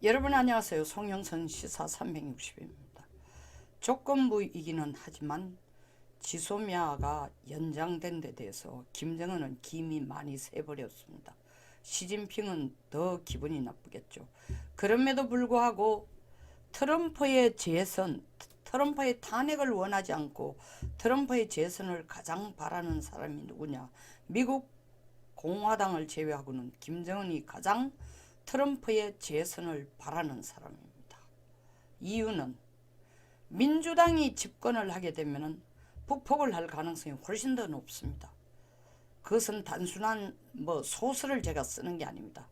여러분 안녕하세요. 송영선 시사 360입니다. 조건부이기는 하지만 지소미아가 연장된 데 대해서 김정은은 김이 많이 새버렸습니다. 시진핑은 더 기분이 나쁘겠죠. 그럼에도 불구하고 트럼프의 재선, 트럼프의 탄핵을 원하지 않고 트럼프의 재선을 가장 바라는 사람이 누구냐? 미국 공화당을 제외하고는 김정은이 가장 트럼프의 재선을 바라는 사람입니다. 이유는 민주당이 집권을 하게 되면 북폭을 할 가능성이 훨씬 더 높습니다. 그것은 단순한 소설을 제가 쓰는 게 아닙니다.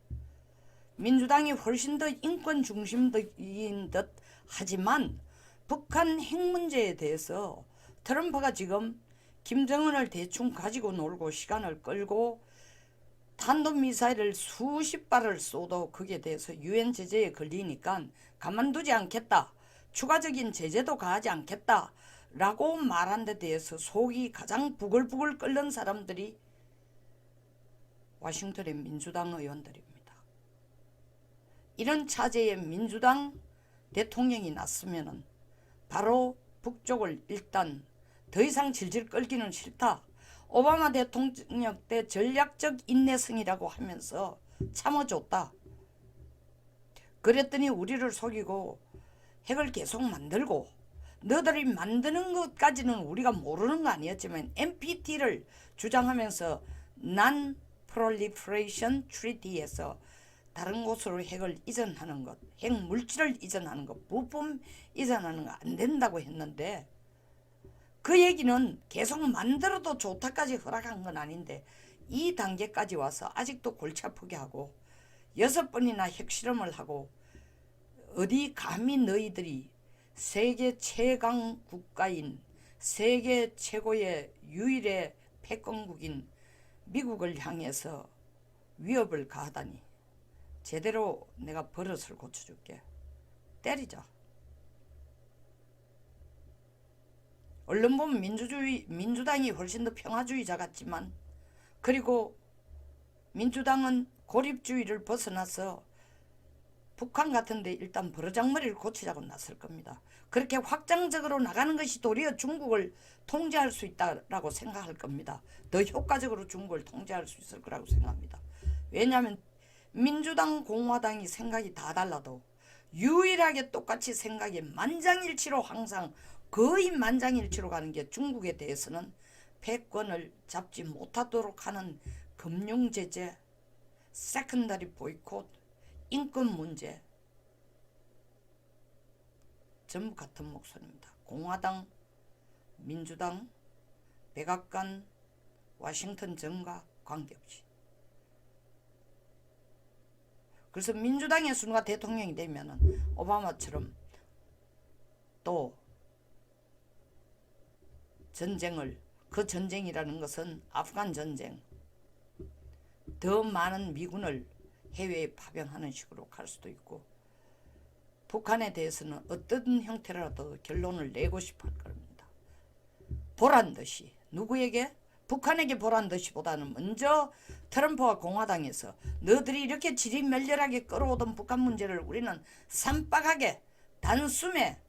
민주당이 훨씬 더 인권 중심적인 듯 하지만 북한 핵 문제에 대해서 트럼프가 지금 김정은을 대충 가지고 놀고 시간을 끌고 탄도미사일을 수십 발을 쏘도 거기에 대해서 유엔 제재에 걸리니까 가만두지 않겠다. 추가적인 제재도 가하지 않겠다. 라고 말한 데 대해서 속이 가장 부글부글 끓는 사람들이 워싱턴의 민주당 의원들입니다. 이런 차제에 민주당 대통령이 났으면 바로 북쪽을 일단 더 이상 질질 끌기는 싫다. 오바마 대통령 때 전략적 인내성이라고 하면서 참아줬다. 그랬더니 우리를 속이고 핵을 계속 만들고 너들이 만드는 것까지는 우리가 모르는 거 아니었지만 NPT를 주장하면서 Non-Proliferation Treaty에서 다른 곳으로 핵을 이전하는 것, 핵 물질을 이전하는 것, 부품 이전하는 거 안 된다고 했는데 그 얘기는 계속 만들어도 좋다까지 허락한 건 아닌데 이 단계까지 와서 아직도 골치 아프게 하고 6번이나 핵실험을 하고 어디 감히 너희들이 세계 최강 국가인 세계 최고의 유일의 패권국인 미국을 향해서 위협을 가하다니 제대로 내가 버릇을 고쳐줄게. 때리자. 얼른 보면 민주당이 훨씬 더 평화주의자 같지만 그리고 민주당은 고립주의를 벗어나서 북한 같은데 일단 버르장머리를 고치자고 나설 겁니다. 그렇게 확장적으로 나가는 것이 도리어 중국을 통제할 수 있다라고 생각할 겁니다. 더 효과적으로 중국을 통제할 수 있을 거라고 생각합니다. 왜냐하면 민주당 공화당이 생각이 다 달라도 유일하게 똑같이 생각이 만장일치로 항상 거의 만장일치로 가는 게 중국에 대해서는 패권을 잡지 못하도록 하는 금융제재, 세컨더리 보이콧, 인권 문제 전부 같은 목소리입니다. 공화당, 민주당, 백악관, 워싱턴 정가 관계없이. 그래서 민주당의 순간 대통령이 되면은 오바마처럼 또 전쟁을 그 전쟁이라는 것은 아프간 전쟁 더 많은 미군을 해외에 파병하는 식으로 갈 수도 있고 북한에 대해서는 어떤 형태라도 결론을 내고 싶어 할 겁니다. 보란듯이 누구에게? 북한에게 보란듯이 보다는 먼저 트럼프와 공화당에서 너희들이 이렇게 지리멸렬하게 끌어오던 북한 문제를 우리는 쌈박하게 단숨에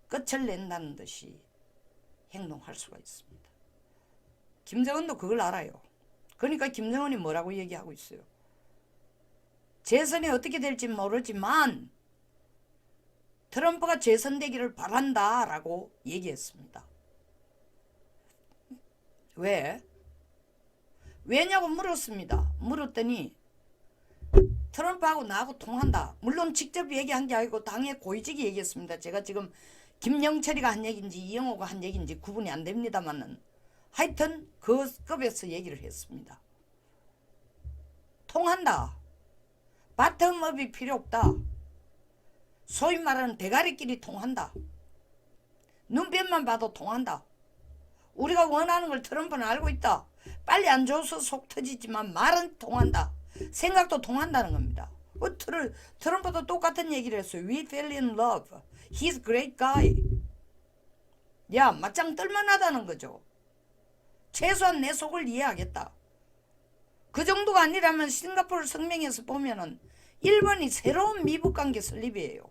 끝을 낸다는 듯이 행동할 수가 있습니다. 김정은도 그걸 알아요. 그러니까 김정은이 뭐라고 얘기하고 있어요. 재선이 어떻게 될지 모르지만 트럼프가 재선되기를 바란다 라고 얘기했습니다. 왜? 왜냐고 물었습니다. 물었더니 트럼프하고 나하고 통한다. 물론 직접 얘기한 게 아니고 당의 고위직이 얘기했습니다. 제가 지금 김영철이가 한 얘기인지 이영호가 한 얘기인지 구분이 안 됩니다만은 하여튼 그 급에서 얘기를 했습니다. 통한다. 바텀업이 필요 없다. 소위 말하는 대가리끼리 통한다. 눈빛만 봐도 통한다. 우리가 원하는 걸 트럼프는 알고 있다. 빨리 안 줘서 속 터지지만 말은 통한다. 생각도 통한다는 겁니다. 트럼프도 똑같은 얘기를 했어요. We fell in love. He's a great guy. 야, 맞짱 뜰만하다는 거죠. 최소한 내 속을 이해하겠다. 그 정도가 아니라면 싱가포르 성명에서 보면은 일본이 새로운 미북관계 설립이에요.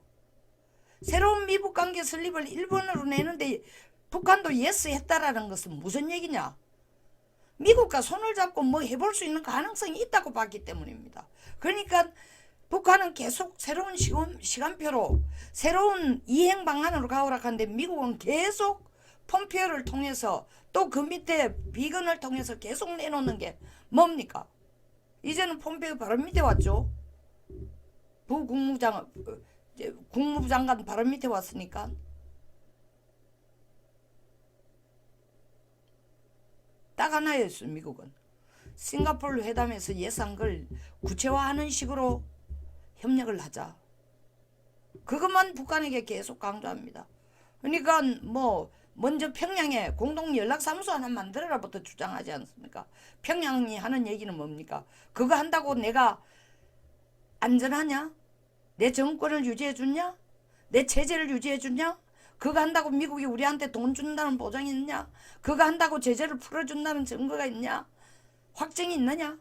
새로운 미북관계 설립을 일본으로 내는데 북한도 예스 했다라는 것은 무슨 얘기냐? 미국과 손을 잡고 뭐 해볼 수 있는 가능성이 있다고 봤기 때문입니다. 그러니까 북한은 계속 새로운 시간표로 새로운 이행 방안으로 가오라 하는데 미국은 계속 폼페이오를 통해서 또 그 밑에 비건을 통해서 계속 내놓는 게 뭡니까? 이제는 폼페이오 바로 밑에 왔죠. 국무부 장관 바로 밑에 왔으니까. 딱 하나였어. 미국은 싱가포르 회담에서 예상을 구체화하는 식으로 협력을 하자. 그것만 북한에게 계속 강조합니다. 그러니까 뭐 먼저 평양에 공동연락사무소 하나 만들어라부터 주장하지 않습니까? 평양이 하는 얘기는 뭡니까? 그거 한다고 내가 안전하냐? 내 정권을 유지해 주냐? 내 체제를 유지해 주냐? 그거 한다고 미국이 우리한테 돈 준다는 보장이 있냐? 그거 한다고 제재를 풀어준다는 증거가 있냐? 확증이 있느냐?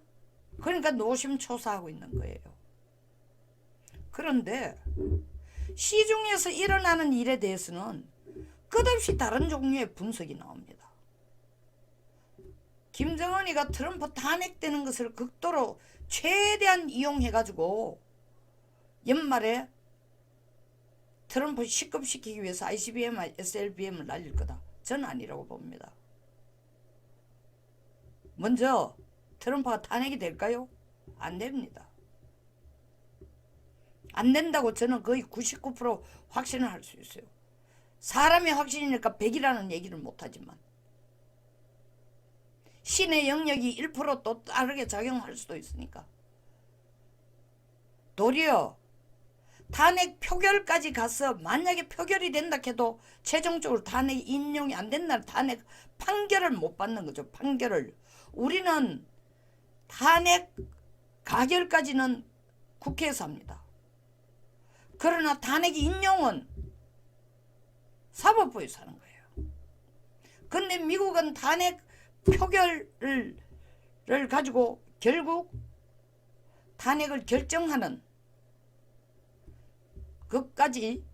그러니까 노심초사하고 있는 거예요. 그런데 시중에서 일어나는 일에 대해서는 끝없이 다른 종류의 분석이 나옵니다. 김정은이가 트럼프 탄핵되는 것을 극도로 최대한 이용해가지고 연말에 트럼프 식겁시키기 위해서 ICBM, SLBM을 날릴 거다. 저는 아니라고 봅니다. 먼저 트럼프가 탄핵이 될까요? 안 됩니다. 안 된다고 저는 거의 99% 확신을 할 수 있어요. 사람의 확신이니까 100이라는 얘기를 못하지만 신의 영역이 1% 또 다르게 작용할 수도 있으니까. 도리어 탄핵 표결까지 가서 만약에 표결이 된다 해도 최종적으로 탄핵 인용이 안 된다는 탄핵 판결을 못 받는 거죠. 판결을. 우리는 탄핵 가결까지는 국회에서 합니다. 그러나 탄핵 인용은 사법부에서 하는 거예요. 근데 미국은 탄핵 표결을 가지고 결국 탄핵을 결정하는 것까지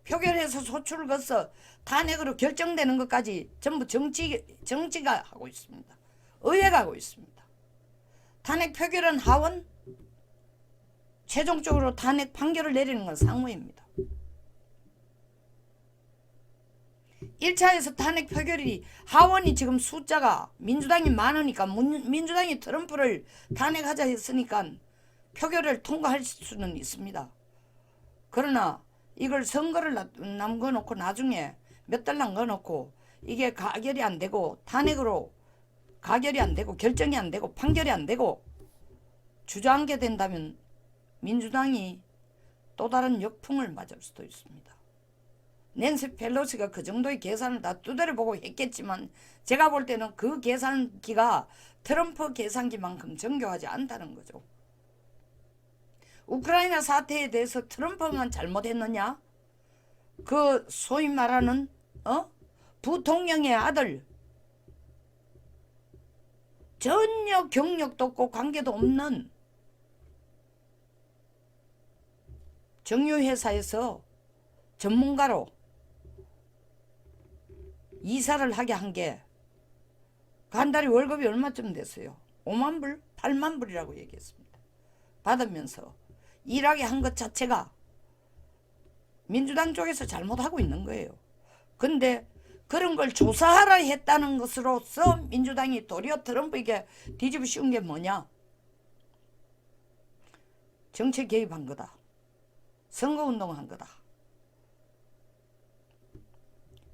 표결해서 소출을 거쳐 탄핵으로 결정되는 것까지 전부 정치가 하고 있습니다. 의회가 하고 있습니다. 탄핵 표결은 하원, 최종적으로 탄핵 판결을 내리는 건 상무입니다. 1차에서 탄핵 표결이 하원이 지금 숫자가 민주당이 많으니까 민주당이 트럼프를 탄핵하자 했으니까 표결을 통과할 수는 있습니다. 그러나 이걸 선거를 남겨놓고 나중에 몇 달 남겨놓고 이게 가결이 안 되고 탄핵으로 가결이 안 되고 결정이 안 되고 판결이 안 되고 주저앉게 된다면 민주당이 또 다른 역풍을 맞을 수도 있습니다. 낸시 펠로시가 그 정도의 계산을 다 두드려보고 했겠지만 제가 볼 때는 그 계산기가 트럼프 계산기만큼 정교하지 않다는 거죠. 우크라이나 사태에 대해서 트럼프만 잘못했느냐? 그 소위 말하는 부통령의 아들 전혀 경력도 없고 관계도 없는 정유회사에서 전문가로 이사를 하게 한 게 한 달에 월급이 얼마쯤 됐어요? 5만 불? 8만 불이라고 얘기했습니다. 받으면서 일하게 한 것 자체가 민주당 쪽에서 잘못하고 있는 거예요. 근데 그런 걸 조사하라 했다는 것으로서 민주당이 도리어 트럼프에게 뒤집어 씌운 게 뭐냐? 정치 개입한 거다. 선거운동한 거다.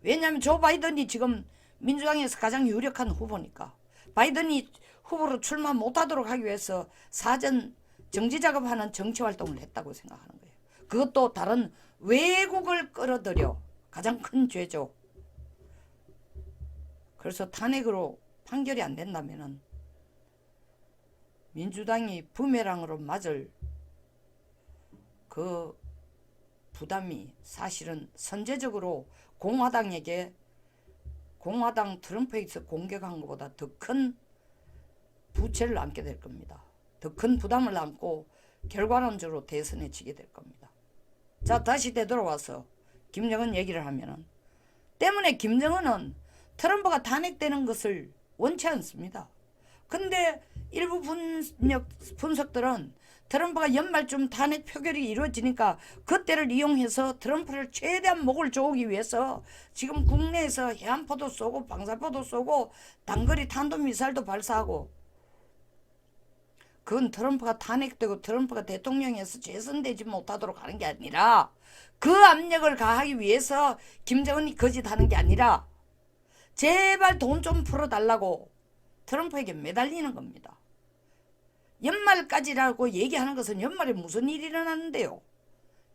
왜냐하면 조 바이든이 지금 민주당에서 가장 유력한 후보니까 바이든이 후보로 출마 못하도록 하기 위해서 사전 정치작업하는 정치활동을 했다고 생각하는 거예요. 그것도 다른 외국을 끌어들여 가장 큰 죄죠. 그래서 탄핵으로 판결이 안 된다면 민주당이 부메랑으로 맞을 그 부담이 사실은 선제적으로 공화당 트럼프에서 공격한 것보다 더 큰 부채를 안게 될 겁니다. 더 큰 부담을 안고 결과론적으로 대선에 지게 될 겁니다. 자, 다시 되돌아와서 김정은 얘기를 하면은, 때문에 김정은은 트럼프가 탄핵되는 것을 원치 않습니다. 근데 일부 분석들은 트럼프가 연말쯤 탄핵 표결이 이루어지니까 그때를 이용해서 트럼프를 최대한 목을 조으기 위해서 지금 국내에서 해안포도 쏘고 방사포도 쏘고 단거리 탄도미사일도 발사하고, 그건 트럼프가 탄핵되고 트럼프가 대통령에서 재선되지 못하도록 하는 게 아니라, 그 압력을 가하기 위해서 김정은이 거짓하는 게 아니라 제발 돈 좀 풀어달라고 트럼프에게 매달리는 겁니다. 연말까지라고 얘기하는 것은 연말에 무슨 일이 일어나는데요?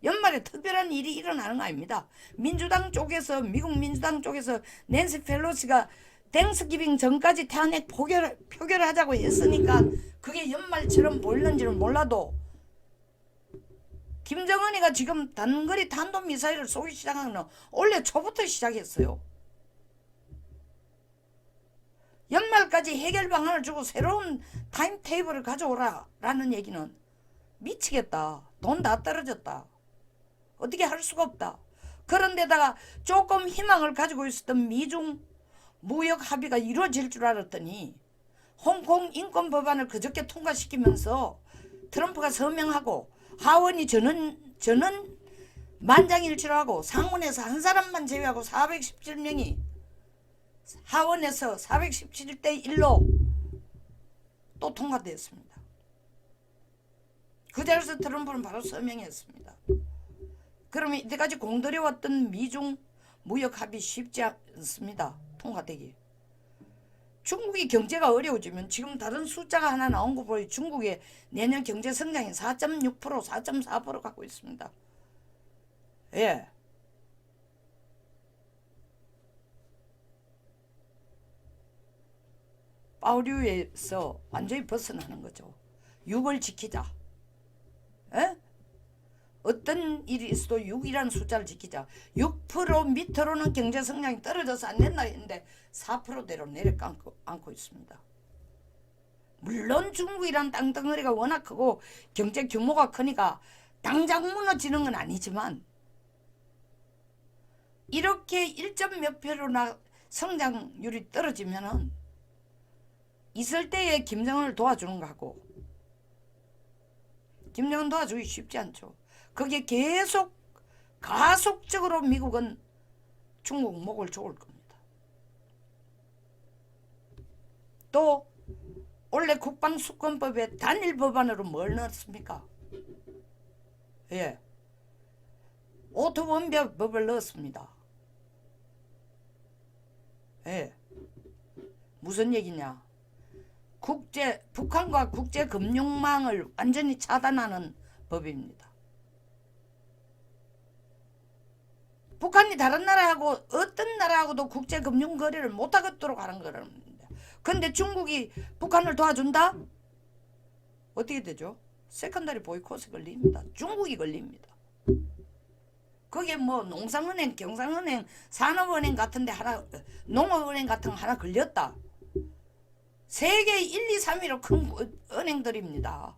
연말에 특별한 일이 일어나는 거 아닙니다. 민주당 쪽에서, 미국 민주당 쪽에서 낸시 펠로시가 땡스기빙 전까지 탄핵 표결하자고 했으니까 그게 연말처럼 보이는지는 몰라도, 김정은이가 지금 단거리 탄도미사일을 쏘기 시작한 건 원래 초부터 시작했어요. 연말까지 해결 방안을 주고 새로운 타임테이블을 가져오라 라는 얘기는 미치겠다. 돈 다 떨어졌다. 어떻게 할 수가 없다. 그런데다가 조금 희망을 가지고 있었던 미중 무역 합의가 이루어질 줄 알았더니 홍콩 인권 법안을 그저께 통과시키면서 트럼프가 서명하고 하원이 저는 만장일치하고 상원에서 한 사람만 제외하고 417명이 하원에서 417대 1로 또 통과되었습니다. 그 자리에서 트럼프는 바로 서명했습니다. 그러면 이때까지 공들여왔던 미중 무역 합의 쉽지 않습니다. 통과되기. 중국이 경제가 어려워지면, 지금 다른 숫자가 하나 나온 거 보여 중국의 내년 경제 성장이 4.6%, 4.4% 갖고 있습니다. 예. 파우류에서 완전히 벗어나는 거죠. 6을 지키자. 에? 어떤 일이 있어도 6이라는 숫자를 지키자. 6% 밑으로는 경제 성장이 떨어져서 안 된다 했는데 4%대로 내려앉고 있습니다. 물론 중국이란 땅덩어리가 워낙 크고 경제 규모가 크니까 당장 무너지는 건 아니지만, 이렇게 1점 몇 표로나 성장률이 떨어지면은 있을 때에 김정은을 도와주는 거하고, 김정은 도와주기 쉽지 않죠. 그게 계속 가속적으로 미국은 중국 목을 조을 겁니다. 또 원래 국방수권법에 단일 법안으로 뭘 넣었습니까? 예, 오토원별법을 넣었습니다. 예, 무슨 얘기냐? 북한과 국제 금융망을 완전히 차단하는 법입니다. 북한이 다른 나라하고 어떤 나라하고도 국제 금융 거래를 못하겠도록 하는 거랍니다. 근데 중국이 북한을 도와준다? 어떻게 되죠? 세컨더리 보이콧에 걸립니다. 중국이 걸립니다. 그게 뭐 농상은행, 경상은행, 산업은행 같은데 하나, 농업은행 같은 거 하나 걸렸다. 세계 1, 2, 3위로 큰 은행들입니다.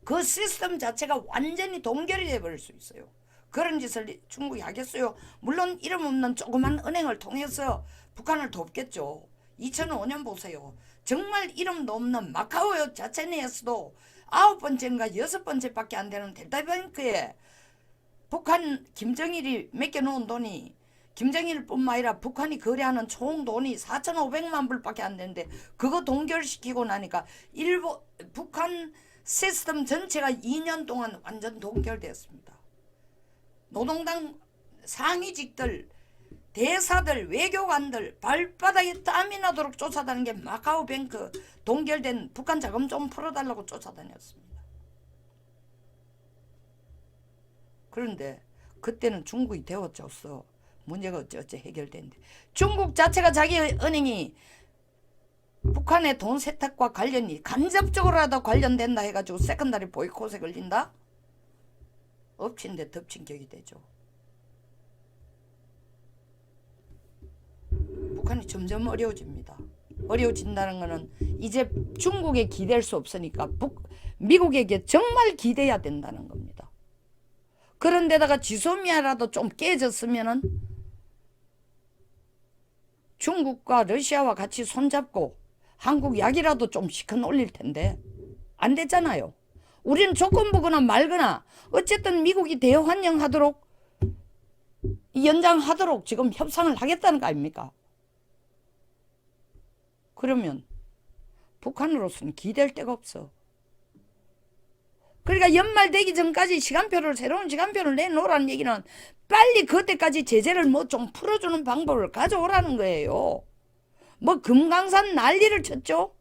그 시스템 자체가 완전히 동결이 돼버릴 수 있어요. 그런 짓을 중국이 하겠어요? 물론 이름 없는 조그만 은행을 통해서 북한을 돕겠죠. 2005년 보세요. 정말 이름도 없는 마카오 자체 내에서도 9번째인가 6번째밖에 안 되는 델타뱅크에 북한 김정일이 맡겨놓은 돈이, 김정일뿐만 아니라 북한이 거래하는 총 돈이 4,500만 불밖에 안 되는데, 그거 동결시키고 나니까 북한 시스템 전체가 2년 동안 완전 동결되었습니다. 노동당 상위직들, 대사들, 외교관들 발바닥에 땀이 나도록 쫓아다니는 게 마카오 뱅크 동결된 북한 자금 좀 풀어달라고 쫓아다녔습니다. 그런데 그때는 중국이 되어줘서 문제가 어쩌어쩌 해결된대. 중국 자체가 자기 은행이 북한의 돈 세탁과 관련이 간접적으로라도 관련된다 해가지고 세컨다리 보이콧에 걸린다? 엎친 데 덮친 격이 되죠. 북한이 점점 어려워집니다. 어려워진다는 것은 이제 중국에 기댈 수 없으니까 미국에게 정말 기대야 된다는 겁니다. 그런데다가 지소미아라도 좀 깨졌으면은 중국과 러시아와 같이 손잡고 한국 약이라도 좀 시큰 올릴 텐데 안 됐잖아요. 우리는 조건부거나 말거나 어쨌든 미국이 대환영하도록 연장하도록 지금 협상을 하겠다는 거 아닙니까? 그러면 북한으로서는 기댈 데가 없어. 그러니까 연말 되기 전까지 새로운 시간표를 내놓으라는 얘기는 빨리 그때까지 제재를 뭐 좀 풀어주는 방법을 가져오라는 거예요. 뭐 금강산 난리를 쳤죠.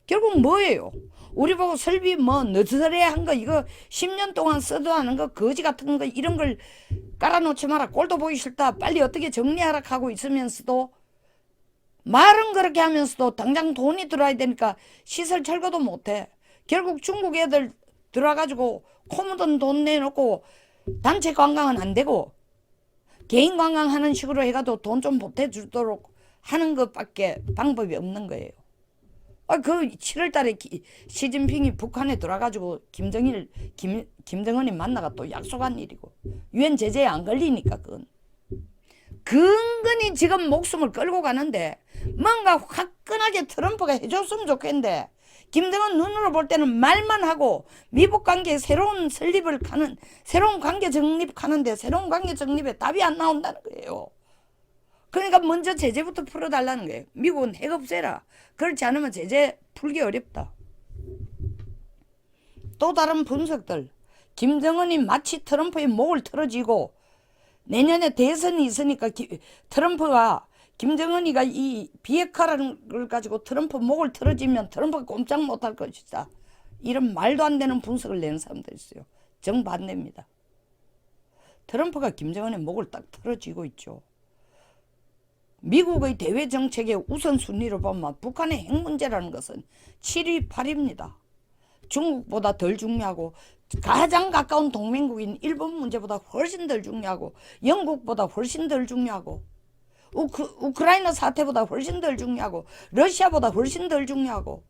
결국 뭐예요? 우리 보고 설비 뭐 너스레한 거 이거 10년 동안 써도 하는 거 거지 같은 거 이런 걸 깔아놓지 마라. 꼴도 보기 싫다. 빨리 어떻게 정리하라 하고 있으면서도 말은 그렇게 하면서도 당장 돈이 들어야 되니까 시설 철거도 못해. 결국 중국 애들 들어와가지고 코 묻은 돈 내놓고 단체 관광은 안 되고 개인 관광하는 식으로 해가지고 돈 좀 보태주도록 하는 것밖에 방법이 없는 거예요. 그 7월 달에 시진핑이 북한에 들어와가지고 김정은이 만나가 또 약속한 일이고 유엔 제재에 안 걸리니까 그건 근근히 지금 목숨을 끌고 가는데 뭔가 화끈하게 트럼프가 해줬으면 좋겠는데 김정은 눈으로 볼 때는 말만 하고 미북 관계 새로운 관계 정립하는데 새로운 관계 정립에 답이 안 나온다는 거예요. 그러니까 먼저 제재부터 풀어달라는 거예요. 미국은 핵 없애라. 그렇지 않으면 제재 풀기 어렵다. 또 다른 분석들. 김정은이 마치 트럼프의 목을 틀어쥐고 내년에 대선이 있으니까 트럼프가 김정은이가 이 비핵화라는 걸 가지고 트럼프 목을 틀어쥐면 트럼프가 꼼짝 못할 것이다. 이런 말도 안 되는 분석을 내는 사람도 있어요. 정반대입니다. 트럼프가 김정은의 목을 딱 틀어쥐고 있죠. 미국의 대외 정책의 우선순위로 보면 북한의 핵 문제라는 것은 7위, 8위입니다. 중국보다 덜 중요하고 가장 가까운 동맹국인 일본 문제보다 훨씬 덜 중요하고 영국보다 훨씬 덜 중요하고 우크라이나 사태보다 훨씬 덜 중요하고 러시아보다 훨씬 덜 중요하고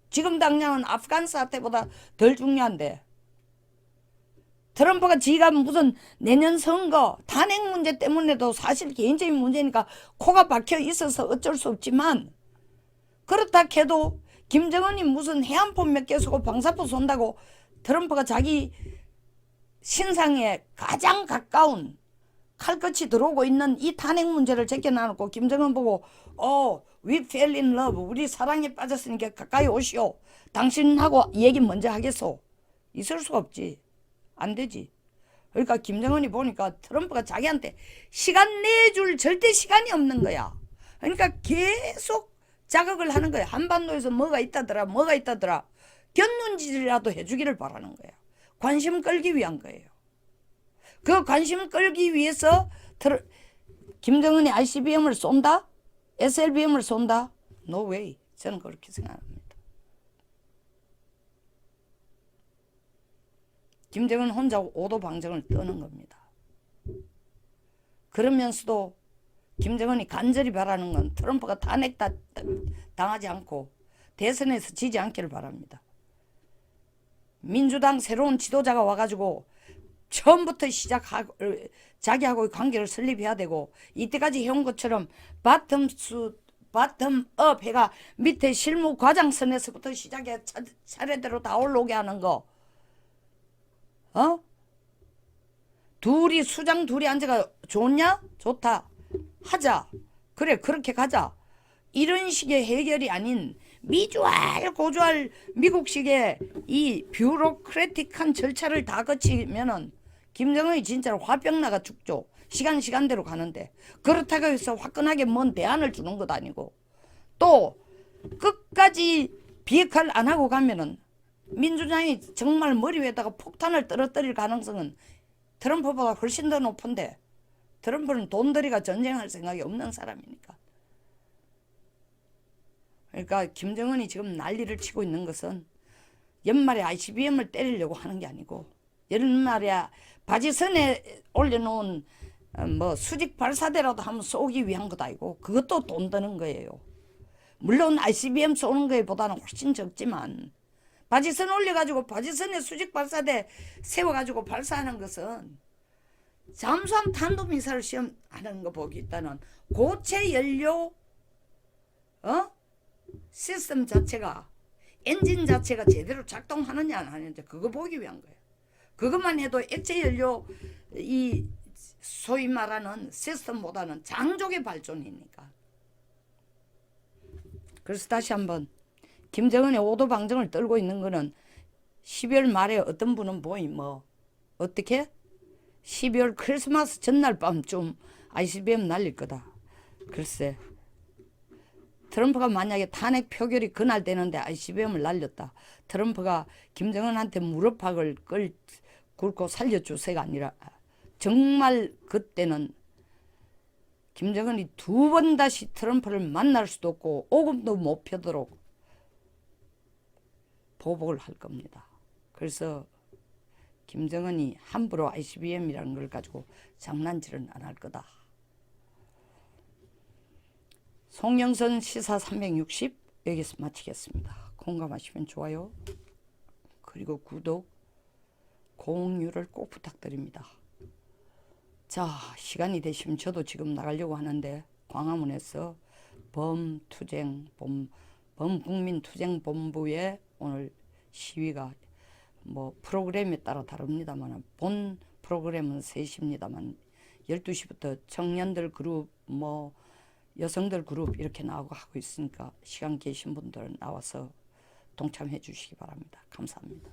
지금 당장은 아프간 사태보다 덜 중요한데 트럼프가 지가 무슨 내년 선거 탄핵 문제 때문에도 사실 개인적인 문제니까 코가 박혀 있어서 어쩔 수 없지만 그렇다 해도 김정은이 무슨 해안포 몇 개 쏘고 방사포 쏜다고 트럼프가 자기 신상에 가장 가까운 칼끝이 들어오고 있는 이 탄핵 문제를 제껴놔놓고 김정은 보고 we fell in love 우리 사랑에 빠졌으니까 가까이 오시오. 당신하고 얘기 먼저 하겠소. 있을 수가 없지. 안 되지. 그러니까 김정은이 보니까 트럼프가 자기한테 시간 내줄 절대 시간이 없는 거야. 그러니까 계속 자극을 하는 거야. 한반도에서 뭐가 있다더라. 곁눈질이라도 해주기를 바라는 거야. 관심 끌기 위한 거예요. 그 관심 끌기 위해서 김정은이 ICBM을 쏜다? SLBM을 쏜다? No way. 저는 그렇게 생각합니다. 김정은 혼자 오도방정을 떠는 겁니다. 그러면서도 김정은이 간절히 바라는 건 트럼프가 탄핵 당하지 않고 대선에서 지지 않기를 바랍니다. 민주당 새로운 지도자가 와가지고 처음부터 자기하고의 관계를 설립해야 되고 이때까지 해온 것처럼 바텀업 해가 밑에 실무 과장선에서부터 시작해 차례대로 다 올라오게 하는 거 수장 둘이 앉아가 좋냐? 좋다. 하자. 그래 그렇게 가자. 이런 식의 해결이 아닌 미주알 고주알 미국식의 이 뷰로크래틱한 절차를 다 거치면은 김정은이 진짜로 화병 나가 죽죠. 시간대로 가는데 그렇다고 해서 화끈하게 뭔 대안을 주는 것도 아니고 또 끝까지 비핵화를 안 하고 가면은 민주당이 정말 머리 위에다가 폭탄을 떨어뜨릴 가능성은 트럼프보다 훨씬 더 높은데 트럼프는 돈들이가 전쟁할 생각이 없는 사람이니까. 그러니까 김정은이 지금 난리를 치고 있는 것은 연말에 ICBM을 때리려고 하는 게 아니고 연말에 바지선에 올려놓은 뭐 수직 발사대라도 한번 쏘기 위한 것도 아니고 그것도 돈 드는 거예요. 물론 ICBM 쏘는 거에 보다는 훨씬 적지만 바지선 올려가지고 바지선에 수직 발사대 세워가지고 발사하는 것은 잠수함 탄도미사일 시험하는 거 보기 있다는 고체 연료 시스템 자체가 엔진 자체가 제대로 작동하느냐 안 하느냐 그거 보기 위한 거예요. 그것만 해도 액체 연료 이 소위 말하는 시스템보다는 장족의 발전이니까. 그래서 다시 한번 김정은의 오도 방정을 떨고 있는 거는 12월 말에 어떤 분은 보이 어떻게 12월 크리스마스 전날 밤쯤 ICBM 날릴 거다. 글쎄 트럼프가 만약에 탄핵 표결이 그날 되는데 ICBM을 날렸다. 트럼프가 김정은한테 무릎팍을 꿇고 살려주세가 아니라 정말 그때는 김정은이 두 번 다시 트럼프를 만날 수도 없고 오금도 못 펴도록 보복을 할 겁니다. 그래서 김정은이 함부로 ICBM이라는 걸 가지고 장난질은 안 할 거다. 송영선 시사 360 여기서 마치겠습니다. 공감하시면 좋아요. 그리고 구독, 공유를 꼭 부탁드립니다. 자, 시간이 되시면 저도 지금 나가려고 하는데 광화문에서 범국민투쟁본부의 오늘 시위가 프로그램에 따라 다릅니다만 본 프로그램은 3시입니다만 12시부터 청년들 그룹 여성들 그룹 이렇게 나오고 하고 있으니까 시간 계신 분들은 나와서 동참해 주시기 바랍니다. 감사합니다.